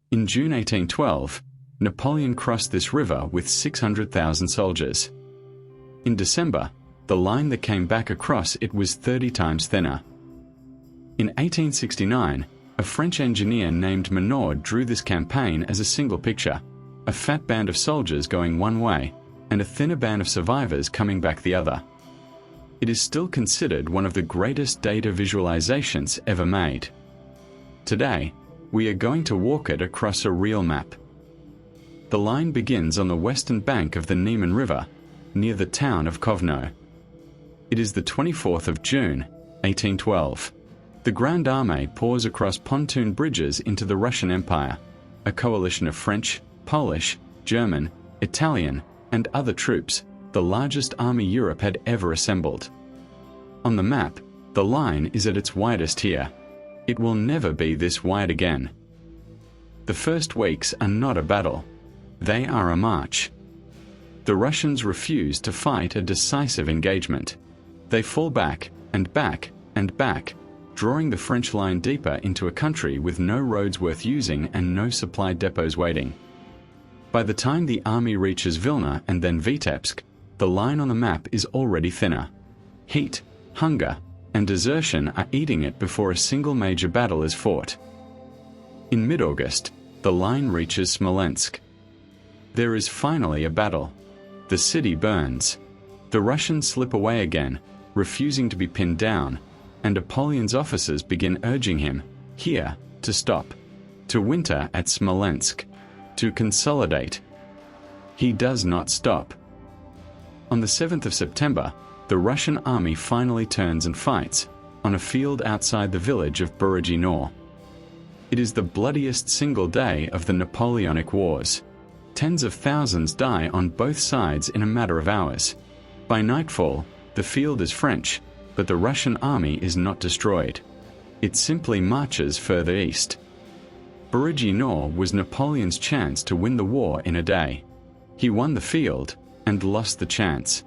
In June 1812, Napoleon crossed this river with 600,000 soldiers. In December, the line that came back across it was 30 times thinner. In 1869, a French engineer named Minard drew this campaign as a single picture, a fat band of soldiers going one way, and a thinner band of survivors coming back the other. It is still considered one of the greatest data visualizations ever made. Today, we are going to walk it across a real map. The line begins on the western bank of the Niemen River, near the town of Kovno. It is the 24th of June, 1812. The Grande Armée pours across pontoon bridges into the Russian Empire, a coalition of French, Polish, German, Italian, and other troops, the largest army Europe had ever assembled. On the map, the line is at its widest here. It will never be this wide again. The first weeks are not a battle. They are a march. The Russians refuse to fight a decisive engagement. They fall back, and back, and back, drawing the French line deeper into a country with no roads worth using and no supply depots waiting. By the time the army reaches Vilna and then Vitebsk, the line on the map is already thinner. Heat, hunger, and desertion are eating it before a single major battle is fought. In mid-August, the line reaches Smolensk. There is finally a battle. The city burns. The Russians slip away again, refusing to be pinned down, and Napoleon's officers begin urging him, here, to stop, to winter at Smolensk, to consolidate. He does not stop. On the 7th of September, the Russian army finally turns and fights, on a field outside the village of Berezina. It is the bloodiest single day of the Napoleonic Wars. Tens of thousands die on both sides in a matter of hours. By nightfall, the field is French, but the Russian army is not destroyed. It simply marches further east. Berezina was Napoleon's chance to win the war in a day. He won the field and lost the chance.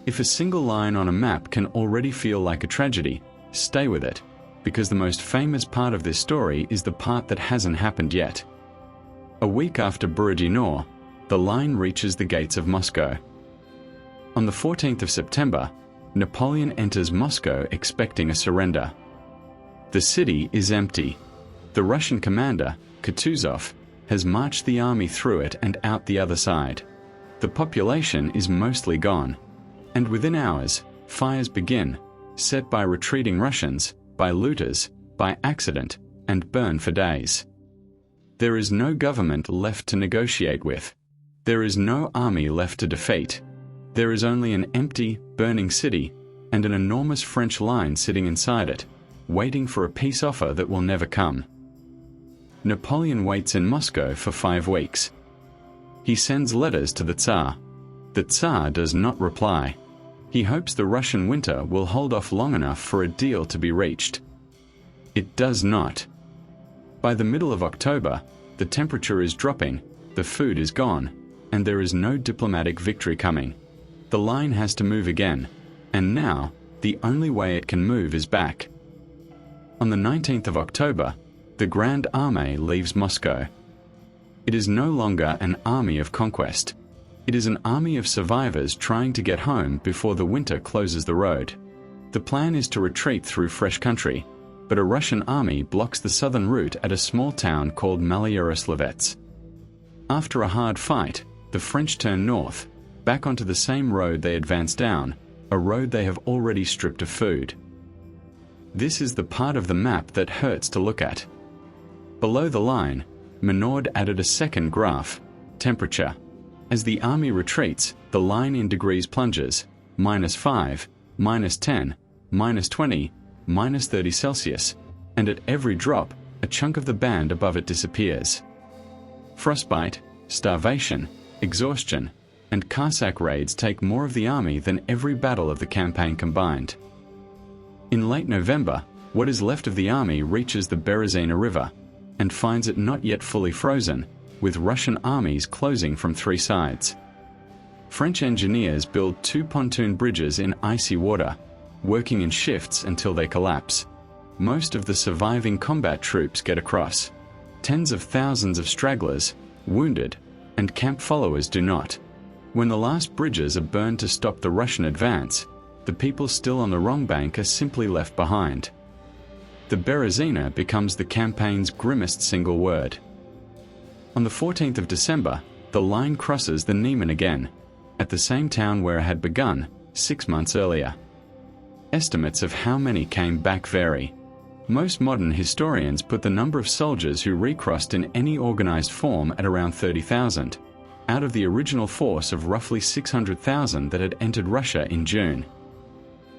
If a single line on a map can already feel like a tragedy, stay with it, because the most famous part of this story is the part that hasn't happened yet. A week after Borodino, the line reaches the gates of Moscow. On the 14th of September, Napoleon enters Moscow expecting a surrender. The city is empty. The Russian commander, Kutuzov, has marched the army through it and out the other side. The population is mostly gone, and within hours, fires begin, set by retreating Russians, by looters, by accident, and burn for days. There is no government left to negotiate with. There is no army left to defeat. There is only an empty, burning city, and an enormous French line sitting inside it, waiting for a peace offer that will never come. Napoleon waits in Moscow for 5 weeks. He sends letters to the Tsar. The Tsar does not reply. He hopes the Russian winter will hold off long enough for a deal to be reached. It does not. By the middle of October, the temperature is dropping, the food is gone, and there is no diplomatic victory coming. The line has to move again, and now, the only way it can move is back. On the 19th of October, the Grande Armée leaves Moscow. It is no longer an army of conquest. It is an army of survivors trying to get home before the winter closes the road. The plan is to retreat through fresh country, but a Russian army blocks the southern route at a small town called Malyaroslavets. After a hard fight, the French turn north, back onto the same road they advanced down, a road they have already stripped of food. This is the part of the map that hurts to look at. Below the line, Minard added a second graph, temperature. As the army retreats, the line in degrees plunges, -5, -10, -20, -30 Celsius, and at every drop, a chunk of the band above it disappears. Frostbite, starvation, exhaustion, and Cossack raids take more of the army than every battle of the campaign combined. In late November, what is left of the army reaches the Berezina River, and finds it not yet fully frozen, with Russian armies closing from 3 sides. French engineers build 2 pontoon bridges in icy water, working in shifts until they collapse. Most of the surviving combat troops get across. Tens of thousands of stragglers, wounded, and camp followers do not. When the last bridges are burned to stop the Russian advance, the people still on the wrong bank are simply left behind. The Berezina becomes the campaign's grimmest single word. On the 14th of December, the line crosses the Niemen again, at the same town where it had begun 6 months earlier. Estimates of how many came back vary. Most modern historians put the number of soldiers who recrossed in any organized form at around 30,000, out of the original force of roughly 600,000 that had entered Russia in June.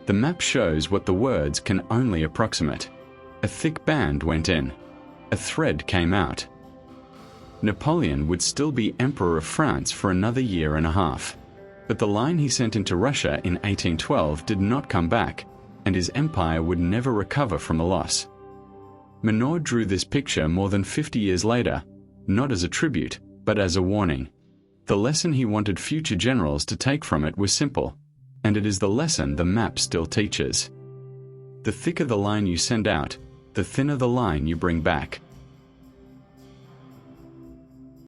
The map shows what the words can only approximate. A thick band went in. A thread came out. Napoleon would still be Emperor of France for another year and a half. But the line he sent into Russia in 1812 did not come back, and his empire would never recover from the loss. Minard drew this picture more than 50 years later, not as a tribute, but as a warning. The lesson he wanted future generals to take from it was simple, and it is the lesson the map still teaches. The thicker the line you send out, the thinner the line you bring back.